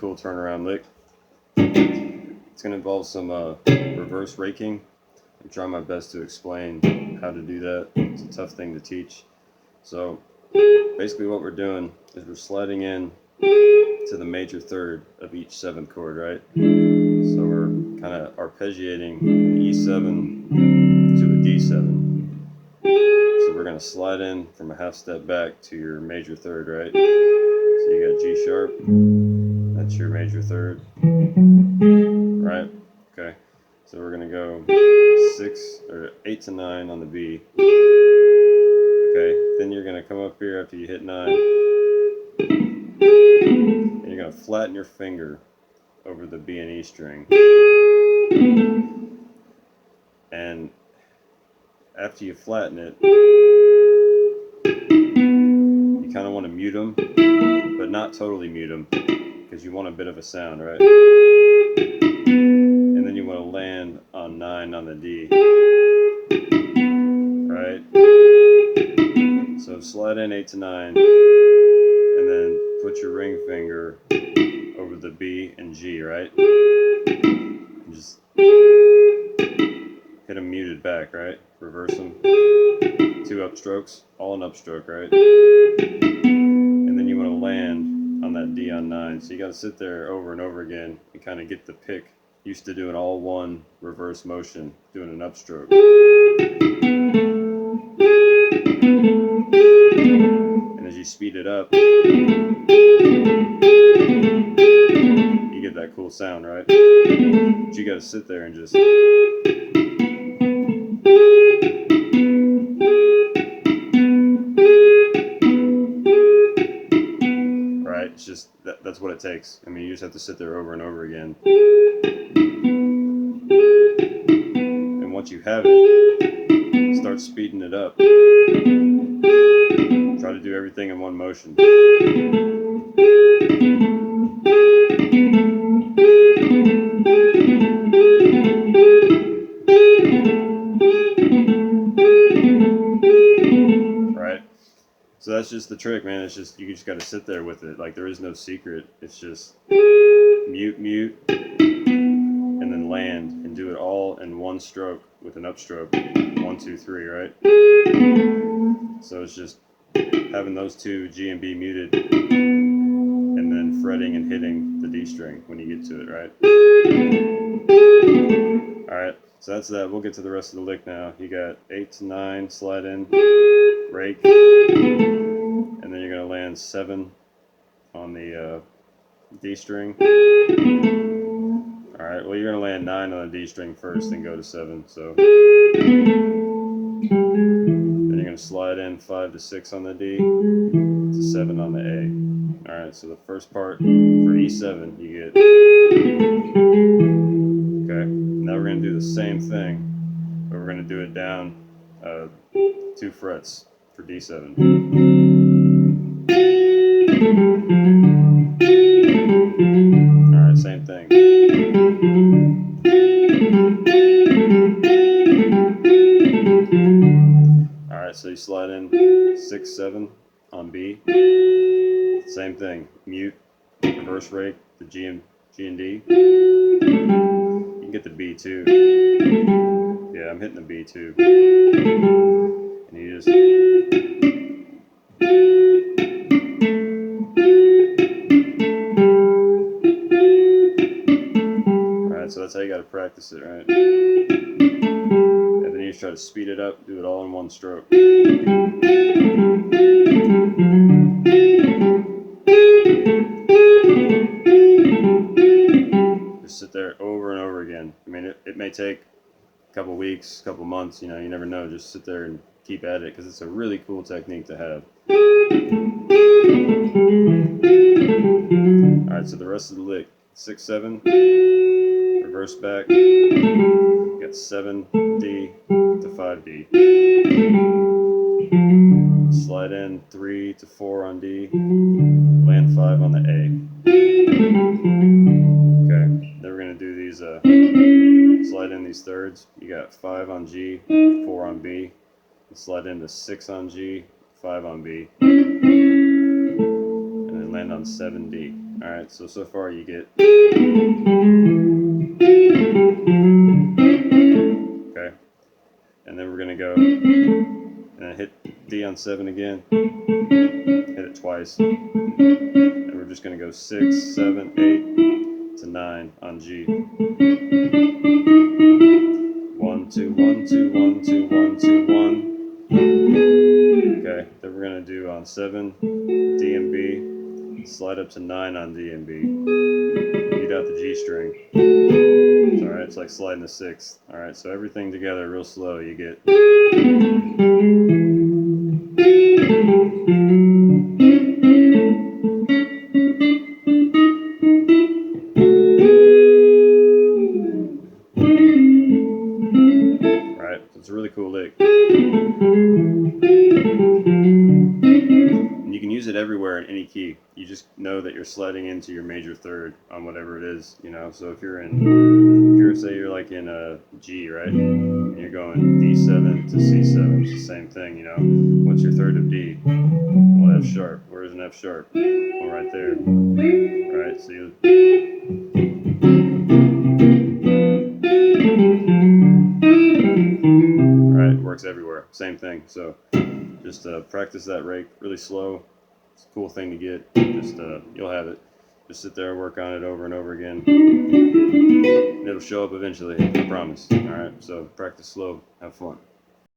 cool turnaround lick. It's going to involve some reverse raking. I'm trying my best to explain how to do that. It's a tough thing to teach. So basically what we're doing is we're sliding in to the major third of each 7th chord, right? So we're kind of arpeggiating an E7 to a D7. So we're going to slide in from a half step back to your major third, right? So you got G sharp, that's your major third, right? Okay, so we're going to go 8 to 9 on the B. Okay, then you're going to come up here after you hit 9, and you're going to flatten your finger over the B and E string. And after you flatten it, you kind of want to mute them, but not totally mute them, because you want a bit of a sound, right? And then you want to land on 9 on the D, right? So slide in 8 to 9, and then put your ring finger over the B and G, right? And just hit them muted back, right? Reverse them. 2 upstrokes, all an upstroke, right? And then you want to land on that D on 9. So you got to sit there over and over again and kind of get the pick used to doing all one reverse motion, doing an upstroke. And as you speed it up, you get that cool sound, right? But you got to sit there and just right? It's just that's what it takes. I mean, you just have to sit there over and over again. And once you have it, start speeding it up. Try to do everything in one motion. Right? So that's just the trick, man. It's just, you just got to sit there with it. Like, there is no secret. It's just mute, mute, and then land, and do it all in one stroke with an upstroke. 1, 2, 3, right? So it's just having those two, G and B, muted, and then fretting and hitting the D string when you get to it, right? Alright, so that's that. We'll get to the rest of the lick now. You got 8 to 9, slide in, rake, and then you're going to land 7 on the D string. Alright, well, you're going to land 9 on the D string first, then go to 7. So then you're going to slide in 5 to 6 on the D, to 7 on the A. Alright, so the first part for E7, you get. Okay, now we're going to do the same thing, but we're going to do it down 2 frets for D7. Alright, same thing. Alright, so you slide in 6, 7 on B. Same thing. Mute, reverse rake, the G and D. You can get the B too. Yeah, I'm hitting the B too. And you just. Alright, so that's how you got to practice it, right? And then you just try to speed it up, do it all in one stroke. Just sit there over and over again. I mean, it may take a couple weeks, a couple months, you know, you never know. Just sit there and keep at it, because it's a really cool technique to have. Alright, so the rest of the lick, 6, 7, reverse back, you got 7, D to 5, D. Slide in 3 to 4 on D, land 5 on the A. Okay, then we're going to do these, slide in these thirds. You got 5 on G, 4 on B, slide into 6 on G, 5 on B, and then land on 7D. Alright, so far you get. Okay, and then we're going to go and hit D on 7 again, hit it twice, and we're just going to go 6, 7, 8 to 9 on G. 1, 2, 1, 2, 1, 2, 1, 2, 1. Okay, then we're going to do on 7, D and B, slide up to 9 on D and B, beat out the G string. Alright, it's like sliding the 6th. Alright, so everything together real slow, you get. Right, so it's a really cool lick. And you can use it everywhere in any key. You just know that you're sliding into your major third on whatever it is, you know. So if you're say you're like in a G, right, and you're going D7 to C7, it's the same thing, you know. What's your third of D? Well, F sharp. Where's an F sharp? Well, right there. Right, so you. Alright, it works everywhere. Same thing. So just practice that rake really slow. It's a cool thing to get. Just you'll have it. Just sit there and work on it over and over again. And it'll show up eventually, I promise. Alright, so practice slow. Have fun.